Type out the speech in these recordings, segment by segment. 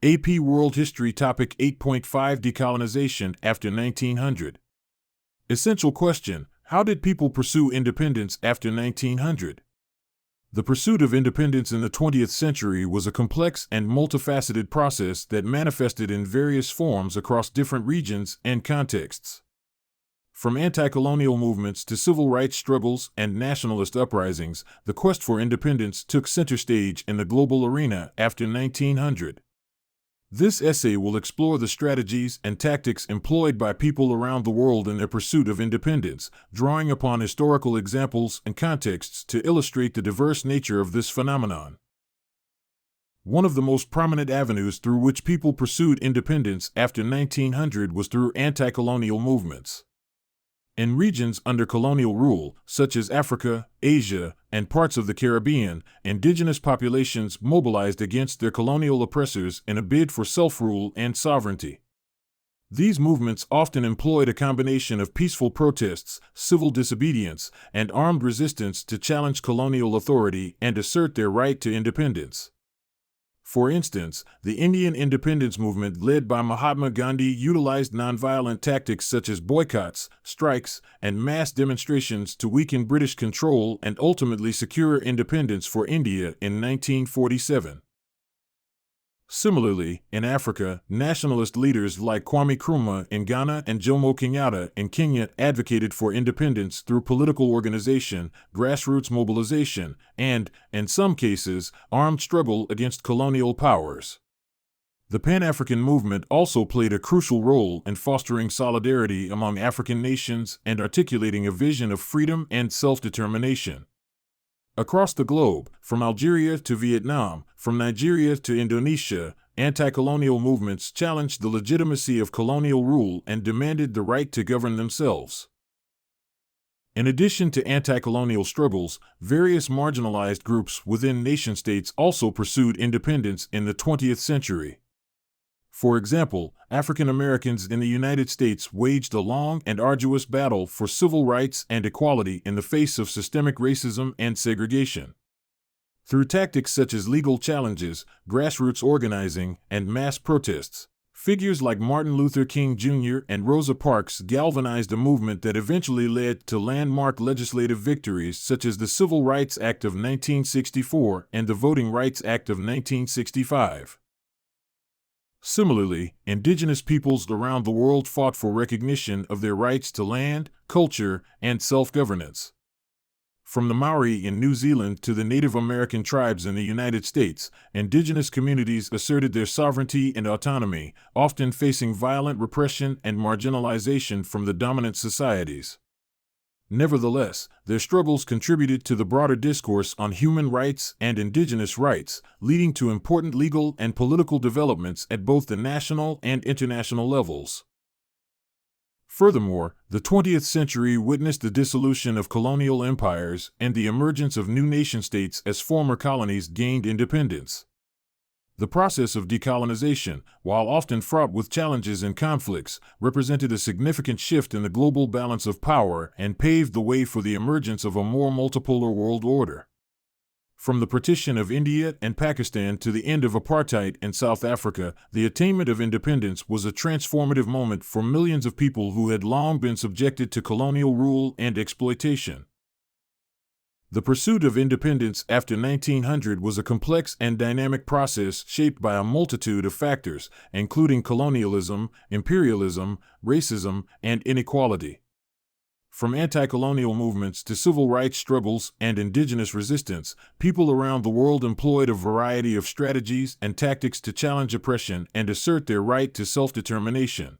AP World History Topic 8.5 Decolonization after 1900. Essential question: how did people pursue independence after 1900? The pursuit of independence in the 20th century was a complex and multifaceted process that manifested in various forms across different regions and contexts. From anti-colonial movements to civil rights struggles and nationalist uprisings, the quest for independence took center stage in the global arena after 1900. This essay will explore the strategies and tactics employed by people around the world in their pursuit of independence, drawing upon historical examples and contexts to illustrate the diverse nature of this phenomenon. One of the most prominent avenues through which people pursued independence after 1900 was through anti-colonial movements. In regions under colonial rule, such as Africa, Asia, and parts of the Caribbean, indigenous populations mobilized against their colonial oppressors in a bid for self-rule and sovereignty. These movements often employed a combination of peaceful protests, civil disobedience, and armed resistance to challenge colonial authority and assert their right to independence. For instance, the Indian independence movement led by Mahatma Gandhi utilized nonviolent tactics such as boycotts, strikes, and mass demonstrations to weaken British control and ultimately secure independence for India in 1947. Similarly, in Africa, nationalist leaders like Kwame Nkrumah in Ghana and Jomo Kenyatta in Kenya advocated for independence through political organization, grassroots mobilization, and, in some cases, armed struggle against colonial powers. The Pan-African movement also played a crucial role in fostering solidarity among African nations and articulating a vision of freedom and self-determination. Across the globe, from Algeria to Vietnam, from Nigeria to Indonesia, anti-colonial movements challenged the legitimacy of colonial rule and demanded the right to govern themselves. In addition to anti-colonial struggles, various marginalized groups within nation-states also pursued independence in the 20th century. For example, African Americans in the United States waged a long and arduous battle for civil rights and equality in the face of systemic racism and segregation. Through tactics such as legal challenges, grassroots organizing, and mass protests, figures like Martin Luther King Jr. and Rosa Parks galvanized a movement that eventually led to landmark legislative victories such as the Civil Rights Act of 1964 and the Voting Rights Act of 1965. Similarly, indigenous peoples around the world fought for recognition of their rights to land, culture, and self-governance. From the Maori in New Zealand to the Native American tribes in the United States, indigenous communities asserted their sovereignty and autonomy, often facing violent repression and marginalization from the dominant societies. Nevertheless, their struggles contributed to the broader discourse on human rights and indigenous rights, leading to important legal and political developments at both the national and international levels. Furthermore, the 20th century witnessed the dissolution of colonial empires and the emergence of new nation-states as former colonies gained independence. The process of decolonization, while often fraught with challenges and conflicts, represented a significant shift in the global balance of power and paved the way for the emergence of a more multipolar world order. From the partition of India and Pakistan to the end of apartheid in South Africa, the attainment of independence was a transformative moment for millions of people who had long been subjected to colonial rule and exploitation. The pursuit of independence after 1900 was a complex and dynamic process shaped by a multitude of factors, including colonialism, imperialism, racism, and inequality. From anti-colonial movements to civil rights struggles and indigenous resistance, people around the world employed a variety of strategies and tactics to challenge oppression and assert their right to self-determination.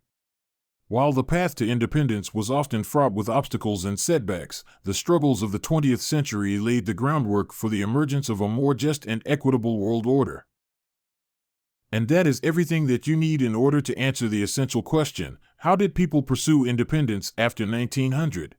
While the path to independence was often fraught with obstacles and setbacks, the struggles of the 20th century laid the groundwork for the emergence of a more just and equitable world order. And that is everything that you need in order to answer the essential question: how did people pursue independence after 1900?